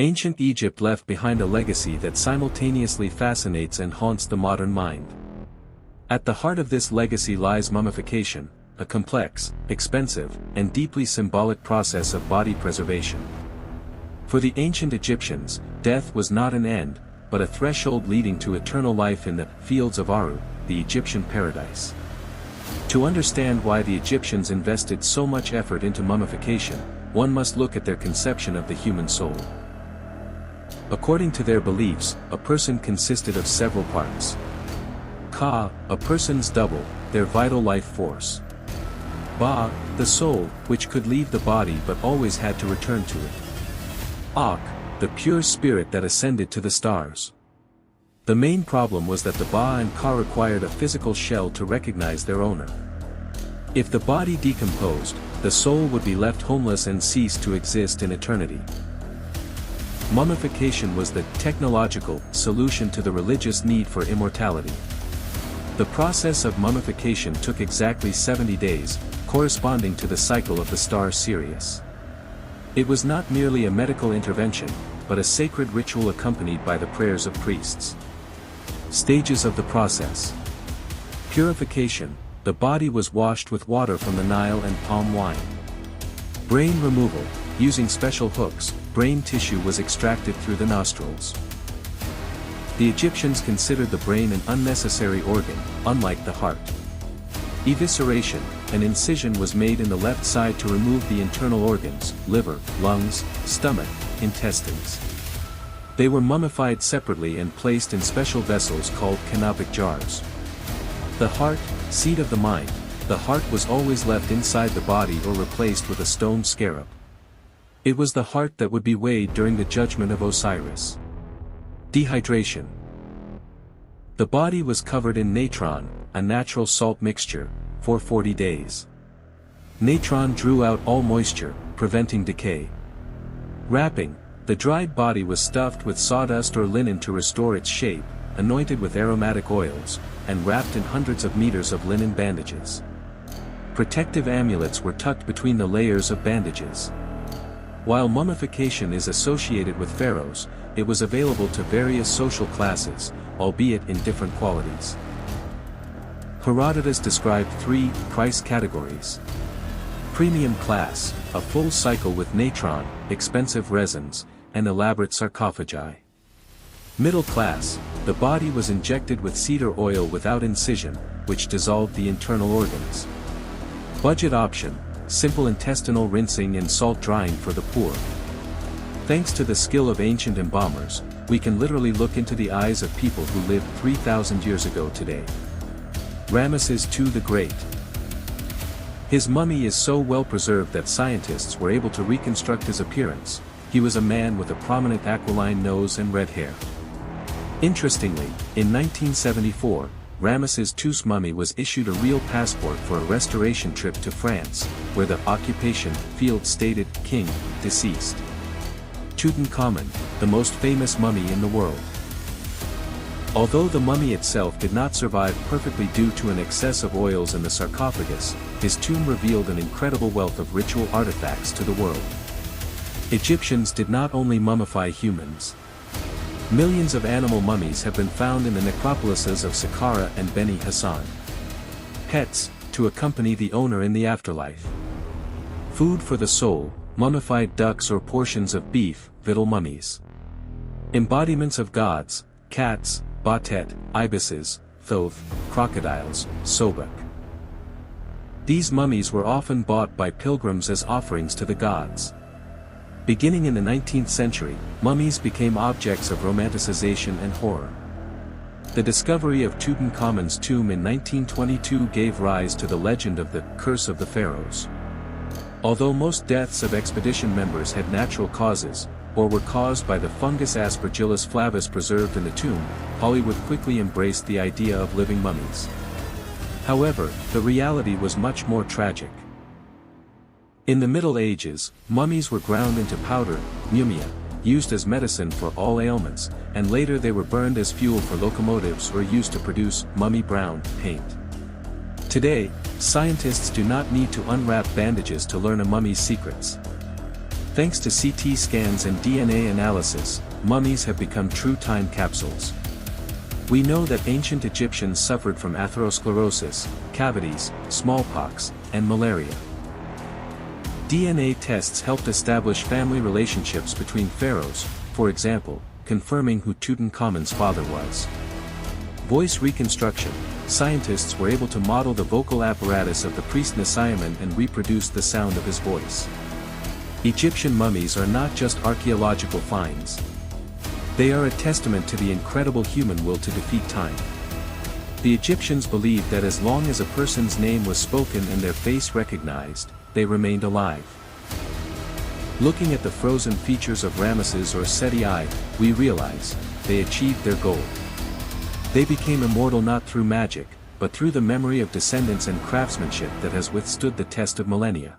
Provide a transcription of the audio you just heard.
Ancient Egypt left behind a legacy that simultaneously fascinates and haunts the modern mind. At the heart of this legacy lies mummification, a complex, expensive, and deeply symbolic process of body preservation. For the ancient Egyptians, death was not an end, but a threshold leading to eternal life in the fields of Aru, the Egyptian paradise. To understand why the Egyptians invested so much effort into mummification, one must look at their conception of the human soul. According to their beliefs, a person consisted of several parts. Ka, a person's double, their vital life force. Ba, the soul, which could leave the body but always had to return to it. Ak, the pure spirit that ascended to the stars. The main problem was that the Ba and Ka required a physical shell to recognize their owner. If the body decomposed, the soul would be left homeless and cease to exist in eternity. Mummification was the technological solution to the religious need for immortality. The process of mummification took exactly 70 days, corresponding to the cycle of the star Sirius. It was not merely a medical intervention, but a sacred ritual accompanied by the prayers of priests. Stages of the process. Purification, the body was washed with water from the Nile and palm wine. Brain removal, using special hooks, brain tissue was extracted through the nostrils. The Egyptians considered the brain an unnecessary organ, unlike the heart. Evisceration, an incision was made in the left side to remove the internal organs, liver, lungs, stomach, intestines. They were mummified separately and placed in special vessels called canopic jars. The heart, seat of the mind, the heart was always left inside the body or replaced with a stone scarab. It was the heart that would be weighed during the judgment of Osiris. Dehydration. The body was covered in natron, a natural salt mixture, for 40 days. Natron drew out all moisture, preventing decay. Wrapping, the dried body was stuffed with sawdust or linen to restore its shape, anointed with aromatic oils, and wrapped in hundreds of meters of linen bandages. Protective amulets were tucked between the layers of bandages. While mummification is associated with pharaohs, it was available to various social classes, albeit in different qualities. Herodotus described 3 price categories. Premium class, a full cycle with natron, expensive resins, and elaborate sarcophagi. Middle class, the body was injected with cedar oil without incision, which dissolved the internal organs. Budget option, simple intestinal rinsing and salt drying for the poor. Thanks to the skill of ancient embalmers, we can literally look into the eyes of people who lived 3,000 years ago today. Ramesses II the Great. His mummy is so well preserved that scientists were able to reconstruct his appearance. He was a man with a prominent aquiline nose and red hair. Interestingly, in 1974, Ramesses II's mummy was issued a real passport for a restoration trip to France, where the occupation field stated, "King, deceased." Tutankhamun, the most famous mummy in the world. Although the mummy itself did not survive perfectly due to an excess of oils in the sarcophagus, his tomb revealed an incredible wealth of ritual artifacts to the world. Egyptians did not only mummify humans. Millions of animal mummies have been found in the necropolises of Saqqara and Beni Hassan. Pets, to accompany the owner in the afterlife. Food for the soul, mummified ducks or portions of beef, vittle mummies. Embodiments of gods, cats, batet, ibises, thoth, crocodiles, sobek. These mummies were often bought by pilgrims as offerings to the gods. Beginning in the 19th century, mummies became objects of romanticization and horror. The discovery of Tutankhamun's tomb in 1922 gave rise to the legend of the Curse of the Pharaohs. Although most deaths of expedition members had natural causes, or were caused by the fungus Aspergillus flavus preserved in the tomb, Hollywood quickly embraced the idea of living mummies. However, the reality was much more tragic. In the Middle Ages, mummies were ground into powder, mumia, used as medicine for all ailments, and later they were burned as fuel for locomotives or used to produce mummy brown paint. Today, scientists do not need to unwrap bandages to learn a mummy's secrets. Thanks to CT scans and DNA analysis, mummies have become true time capsules. We know that ancient Egyptians suffered from atherosclerosis, cavities, smallpox, and malaria. DNA tests helped establish family relationships between pharaohs, for example, confirming who Tutankhamun's father was. Voice reconstruction. Scientists were able to model the vocal apparatus of the priest Nasiamun and reproduce the sound of his voice. Egyptian mummies are not just archaeological finds. They are a testament to the incredible human will to defeat time. The Egyptians believed that as long as a person's name was spoken and their face recognized, they remained alive. Looking at the frozen features of Ramesses or Seti I, we realize, they achieved their goal. They became immortal not through magic, but through the memory of descendants and craftsmanship that has withstood the test of millennia.